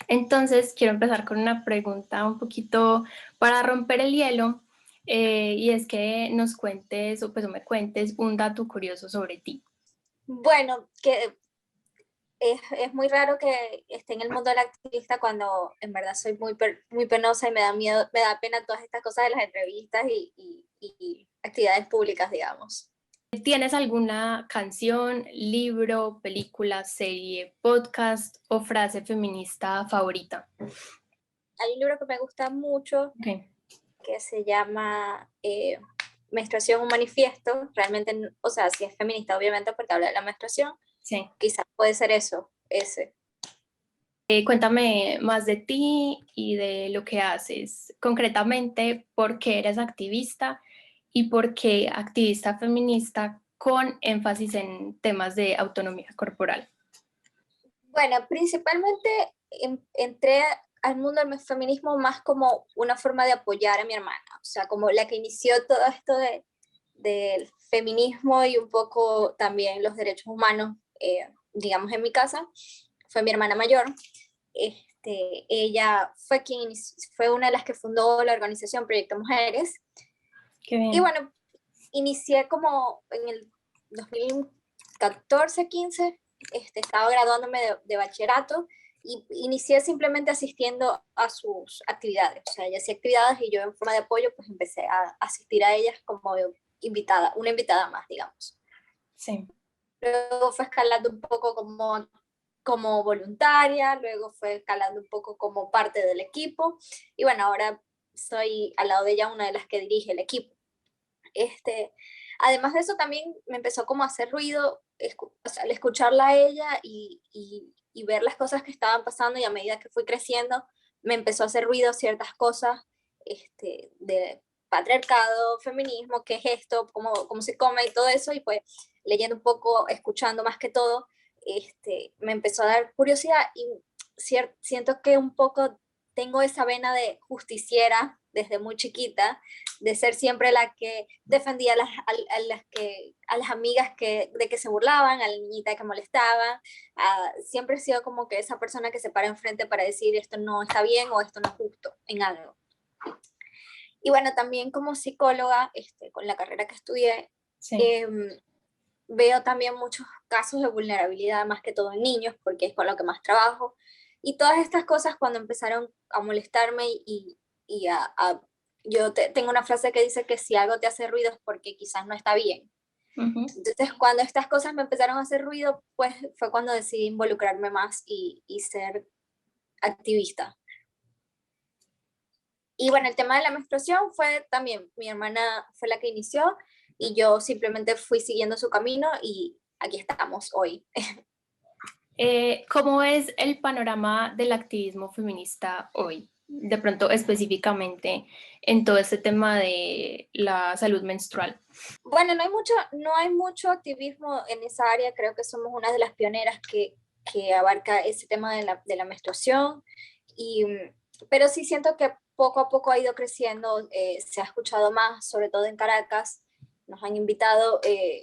Entonces, quiero empezar con una pregunta un poquito para romper el hielo, y es que nos cuentes, o pues o me cuentes un dato curioso sobre ti. Bueno, que es muy raro que esté en el mundo del activista cuando en verdad soy muy penosa y me da miedo, me da pena todas estas cosas de las entrevistas y actividades públicas, digamos. ¿Tienes alguna canción, libro, película, serie, podcast o frase feminista favorita? Hay un libro que me gusta mucho Ok, que se llama Menstruación, un manifiesto. Realmente, o sea, si es feminista, obviamente, porque habla de la menstruación, sí. quizás puede ser eso, ese. Cuéntame más de ti y de lo que haces. Concretamente, ¿por qué eres activista y por qué activista feminista con énfasis en temas de autonomía corporal? Bueno, principalmente entré al mundo del feminismo más como una forma de apoyar a mi hermana, o sea, como la que inició todo esto del feminismo y un poco también los derechos humanos, digamos, en mi casa, fue mi hermana mayor. Ella fue fue una de las que fundó la organización Proyecto Mujeres. Qué Y bien. bueno, inicié como en el 2014-15, estaba graduándome de bachillerato y inicié simplemente asistiendo a sus actividades. O sea, ella hacía actividades y yo en forma de apoyo pues empecé a asistir a ellas como invitada, una invitada más, digamos. Sí. Luego fue escalando un poco como voluntaria, luego fue escalando un poco como parte del equipo y bueno, ahora soy al lado de ella una de las que dirige el equipo. Este, Además de eso, también me empezó como a hacer ruido, o sea, al escucharla a ella y ver las cosas que estaban pasando, y a medida que fui creciendo, me empezó a hacer ruido ciertas cosas de patriarcado, feminismo, qué es esto, cómo se come y todo eso, y pues leyendo un poco, escuchando más que todo, me empezó a dar curiosidad y siento que un poco tengo esa vena de justiciera desde muy chiquita, de ser siempre la que defendía a las amigas de que se burlaban, a la niñita que molestaban. Siempre he sido como que esa persona que se para enfrente para decir esto no está bien o esto no es justo en algo. Y bueno, también como psicóloga, con la carrera que estudié, Sí. eh, veo también muchos casos de vulnerabilidad, más que todo en niños, porque es con lo que más trabajo. Y todas estas cosas cuando empezaron a molestarme y tengo una frase que dice que si algo te hace ruido es porque quizás no está bien. Ujú. Entonces, cuando estas cosas me empezaron a hacer ruido, pues fue cuando decidí involucrarme más y ser activista. Y bueno, el tema de la menstruación fue también, mi hermana fue la que inició y yo simplemente fui siguiendo su camino y aquí estamos hoy. ¿Cómo es el panorama del activismo feminista hoy? De pronto, específicamente en todo este tema de la salud menstrual. Bueno, no hay mucho activismo en esa área, creo que somos una de las pioneras que abarca ese tema de la menstruación, y, pero sí siento que poco a poco ha ido creciendo, se ha escuchado más, sobre todo en Caracas, nos han invitado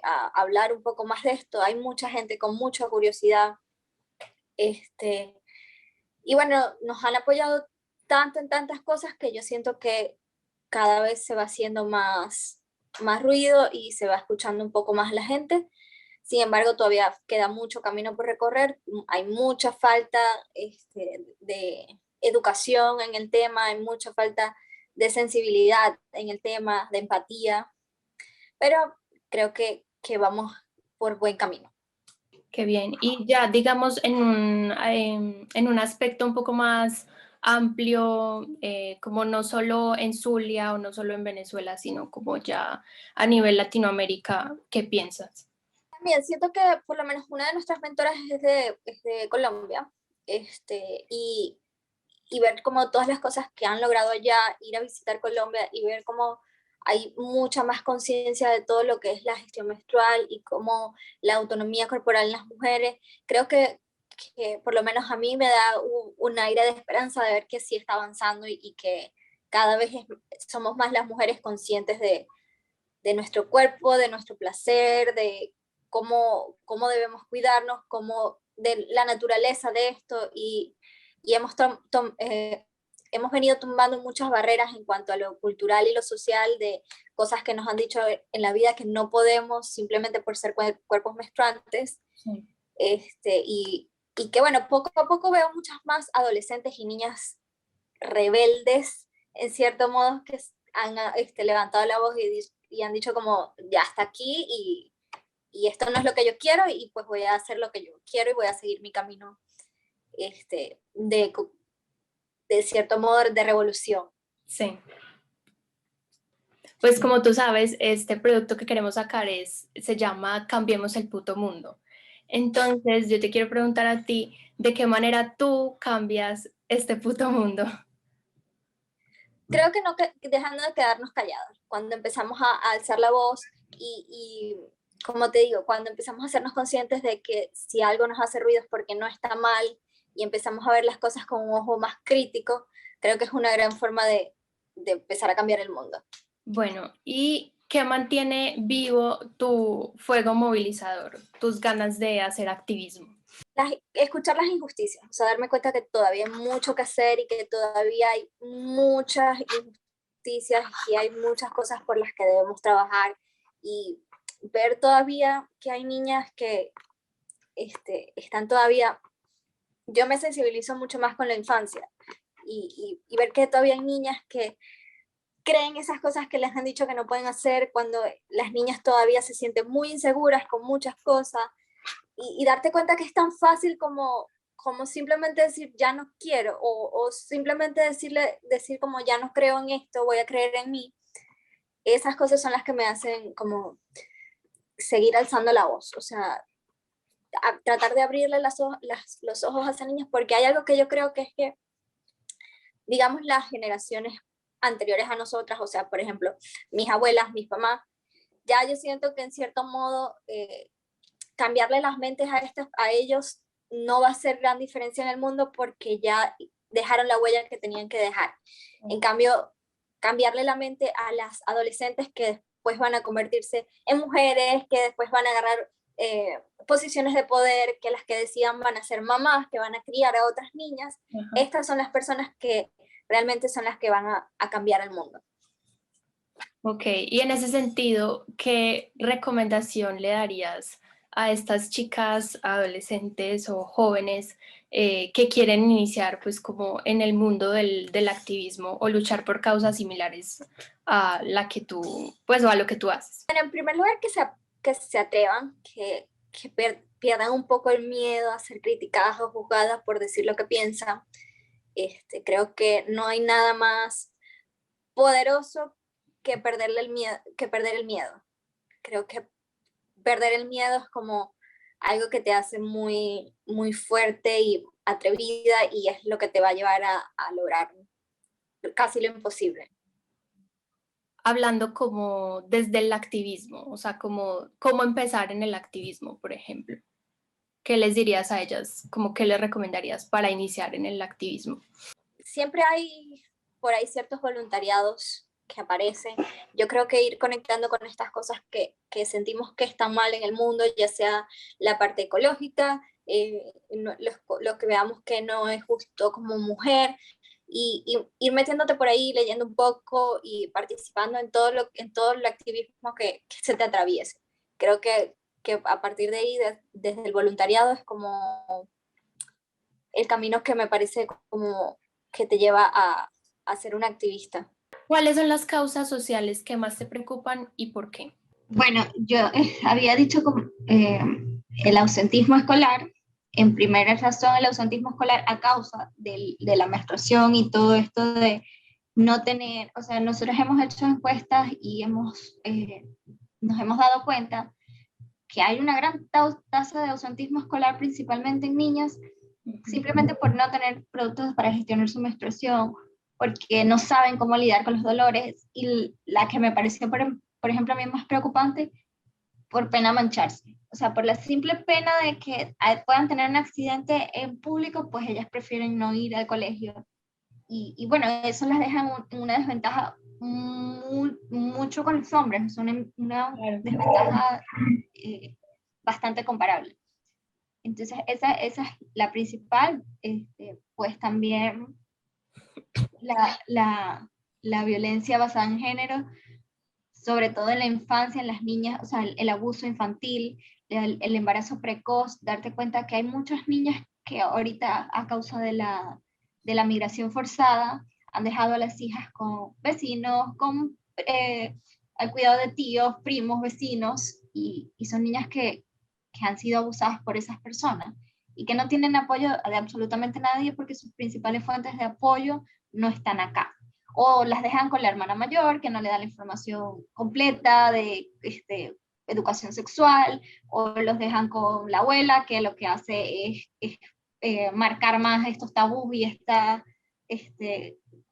a hablar un poco más de esto, hay mucha gente con mucha curiosidad, este, y bueno, nos han apoyado tanto en tantas cosas que yo siento que cada vez se va haciendo más ruido y se va escuchando un poco más la gente. Sin embargo, todavía queda mucho camino por recorrer. Hay mucha falta de educación en el tema, hay mucha falta de sensibilidad en el tema, de empatía, pero creo que vamos por buen camino. Qué bien. Y ya, digamos, en un aspecto un poco más amplio, como no solo en Zulia o no solo en Venezuela, sino como ya a nivel Latinoamérica, ¿qué piensas? También siento que por lo menos una de nuestras mentoras es de Colombia, y ver como todas las cosas que han logrado allá, ir a visitar Colombia y ver cómo hay mucha más conciencia de todo lo que es la gestión menstrual y cómo la autonomía corporal en las mujeres. Creo que por lo menos a mí me da un aire de esperanza de ver que sí está avanzando y que cada vez somos más las mujeres conscientes de nuestro cuerpo, de nuestro placer, de cómo debemos cuidarnos, cómo de la naturaleza de esto hemos venido tumbando muchas barreras en cuanto a lo cultural y lo social, de cosas que nos han dicho en la vida que no podemos simplemente por ser cuerpos menstruantes. Sí. Y que bueno, poco a poco veo muchas más adolescentes y niñas rebeldes, en cierto modo, que han levantado la voz y han dicho como, ya hasta aquí, y esto no es lo que yo quiero, y pues voy a hacer lo que yo quiero y voy a seguir mi camino de cierto modo de revolución. Sí. Pues como tú sabes, este producto que queremos sacar se llama Cambiemos el puto mundo. Entonces, yo te quiero preguntar a ti, ¿de qué manera tú cambias este puto mundo? Creo que no dejando de quedarnos callados, cuando empezamos a alzar la voz y, como te digo, cuando empezamos a hacernos conscientes de que si algo nos hace ruido es porque no está mal y empezamos a ver las cosas con un ojo más crítico, creo que es una gran forma de empezar a cambiar el mundo. Bueno, ¿y qué mantiene vivo tu fuego movilizador, tus ganas de hacer activismo? Escuchar las injusticias, o sea, darme cuenta que todavía hay mucho que hacer y que todavía hay muchas injusticias y hay muchas cosas por las que debemos trabajar, y ver todavía que hay niñas que están todavía, yo me sensibilizo mucho más con la infancia y ver que todavía hay niñas que creen esas cosas que les han dicho que no pueden hacer, cuando las niñas todavía se sienten muy inseguras con muchas cosas, y darte cuenta que es tan fácil como simplemente decir ya no quiero, o simplemente decir como ya no creo en esto, voy a creer en mí. Esas cosas son las que me hacen como seguir alzando la voz, o sea, tratar de abrirle los ojos a esas niñas, porque hay algo que yo creo que es que, digamos, las generaciones anteriores a nosotras, o sea, por ejemplo, mis abuelas, mis mamás, ya yo siento que en cierto modo cambiarle las mentes a ellos no va a hacer gran diferencia en el mundo, porque ya dejaron la huella que tenían que dejar. En cambio, cambiarle la mente a las adolescentes que después van a convertirse en mujeres, que después van a agarrar posiciones de poder, que las que decían van a ser mamás, que van a criar a otras niñas. Ajá. Estas son las personas que realmente son las que van a cambiar el mundo. Ok, y en ese sentido, ¿qué recomendación le darías a estas chicas, adolescentes o jóvenes que quieren iniciar pues como en el mundo del activismo o luchar por causas similares a la que tú, pues o a lo que tú haces? Bueno, en primer lugar, que se atrevan, que pierdan un poco el miedo a ser criticadas o juzgadas por decir lo que piensan. Creo que no hay nada más poderoso que perder el miedo. Creo que perder el miedo es como algo que te hace muy, muy fuerte y atrevida, y es lo que te va a llevar a lograr casi lo imposible. Hablando como desde el activismo, o sea, como cómo empezar en el activismo, por ejemplo. ¿Qué les dirías a ellas? ¿Cómo qué les recomendarías para iniciar en el activismo? Siempre hay por ahí ciertos voluntariados que aparecen. Yo creo que ir conectando con estas cosas que sentimos que están mal en el mundo, ya sea la parte ecológica, lo que veamos que no es justo como mujer, y ir metiéndote por ahí, leyendo un poco y participando en todo el activismo que se te atraviese. Creo que a partir de ahí, desde el voluntariado, es como el camino que me parece como que te lleva a ser un activista. ¿Cuáles son las causas sociales que más te preocupan y por qué? Bueno, yo había dicho como, el ausentismo escolar. En primera razón, el ausentismo escolar a causa de la menstruación y todo esto de no tener, o sea, nosotros hemos hecho encuestas y nos hemos dado cuenta que hay una gran tasa de ausentismo escolar, principalmente en niñas, simplemente por no tener productos para gestionar su menstruación, porque no saben cómo lidiar con los dolores, y la que me pareció, por ejemplo, a mí más preocupante, por pena mancharse. O sea, por la simple pena de que puedan tener un accidente en público, pues ellas prefieren no ir al colegio. Y bueno, eso las deja en una desventaja mucho con los hombres, es una desventaja bastante comparable. Entonces, esa es la principal, pues también la violencia basada en género, sobre todo en la infancia, en las niñas, o sea, el abuso infantil, el embarazo precoz, darte cuenta que hay muchas niñas que ahorita a causa de la migración forzada han dejado a las hijas con vecinos, con al cuidado de tíos, primos, vecinos, y son niñas que han sido abusadas por esas personas y que no tienen apoyo de absolutamente nadie porque sus principales fuentes de apoyo no están acá. O las dejan con la hermana mayor, que no le da la información completa de educación sexual, o los dejan con la abuela, que lo que hace es marcar más estos tabús y estas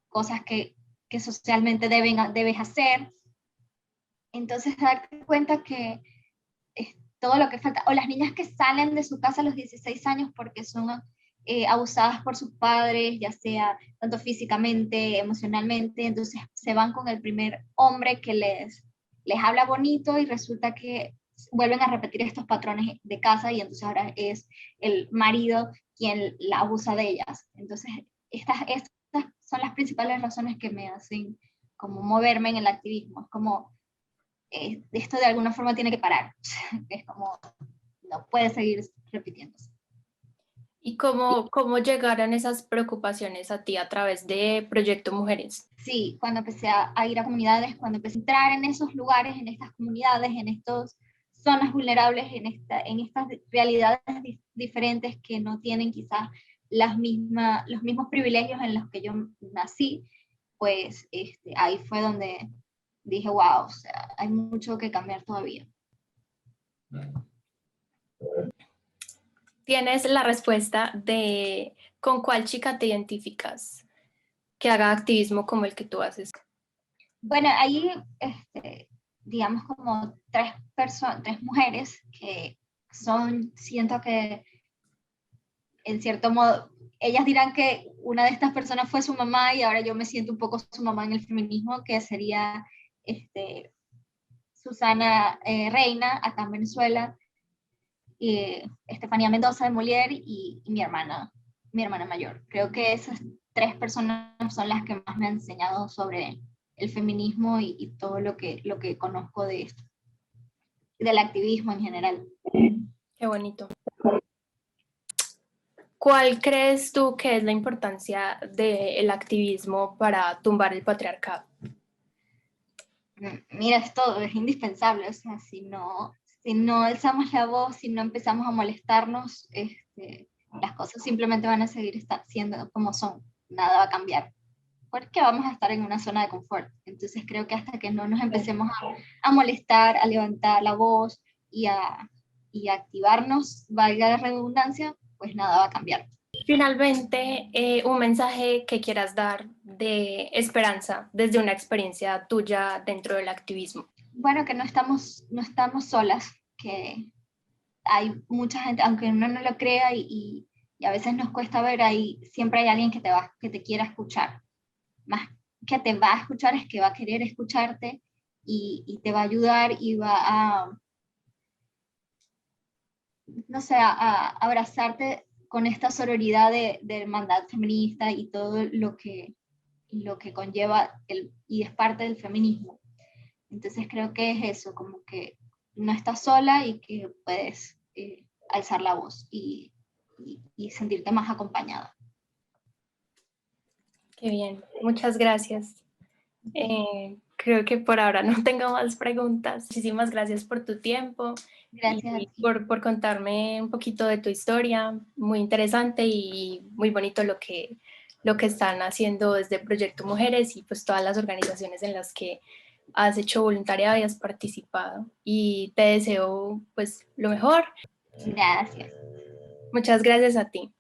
cosas que socialmente debes hacer. Entonces, darte cuenta que todo lo que falta, o las niñas que salen de su casa a los 16 años porque son abusadas por sus padres, ya sea tanto físicamente, emocionalmente, entonces se van con el primer hombre que les habla bonito y resulta que vuelven a repetir estos patrones de casa y entonces ahora es el marido quien la abusa de ellas. Entonces, estas son las principales razones que me hacen como moverme en el activismo. Es como, esto de alguna forma tiene que parar. Es como, no puede seguir repitiéndose. ¿Y cómo llegaron esas preocupaciones a ti a través de Proyecto Mujeres? Sí, cuando empecé a ir a comunidades, cuando empecé a entrar en esos lugares, en estas comunidades, en estas zonas vulnerables, en estas realidades diferentes que no tienen quizás los mismos privilegios en los que yo nací, pues ahí fue donde dije, wow, o sea, hay mucho que cambiar todavía. ¿Tienes la respuesta de con cuál chica te identificas que haga activismo como el que tú haces? Bueno, ahí, digamos, como tres mujeres que siento que, en cierto modo, ellas dirán que una de estas personas fue su mamá y ahora yo me siento un poco su mamá en el feminismo, que sería Susana Reina, acá en Venezuela, Estefanía Mendoza de Molière y mi hermana mayor. Creo que esas tres personas son las que más me han enseñado sobre el feminismo y todo lo que conozco de esto, del activismo en general. Qué bonito. ¿Cuál crees tú que es la importancia del activismo para tumbar el patriarcado? Mira, esto es indispensable, o sea, si no alzamos la voz, si no empezamos a molestarnos, las cosas simplemente van a seguir siendo como son, nada va a cambiar, porque vamos a estar en una zona de confort. Entonces creo que hasta que no nos empecemos a molestar, a levantar la voz y a activarnos, valga la redundancia, pues nada va a cambiar. Finalmente, un mensaje que quieras dar de esperanza desde una experiencia tuya dentro del activismo. Bueno, que no estamos solas, que hay mucha gente, aunque uno no lo crea y a veces nos cuesta ver, siempre hay alguien que te quiera escuchar. Más que te va a escuchar es que va a querer escucharte y te va a ayudar y va a, no sé, a abrazarte con esta sororidad de hermandad feminista y todo lo que conlleva y es parte del feminismo. Entonces creo que es eso, como que no estás sola y que puedes alzar la voz y sentirte más acompañada. Qué bien, muchas gracias. Creo que por ahora no tengo más preguntas. Muchísimas gracias por tu tiempo. Gracias y a ti. por contarme un poquito de tu historia. Muy interesante y muy bonito lo que están haciendo desde Proyecto Mujeres y pues todas las organizaciones en las que has hecho voluntariado y has participado. Y te deseo pues lo mejor. Gracias. Muchas gracias a ti.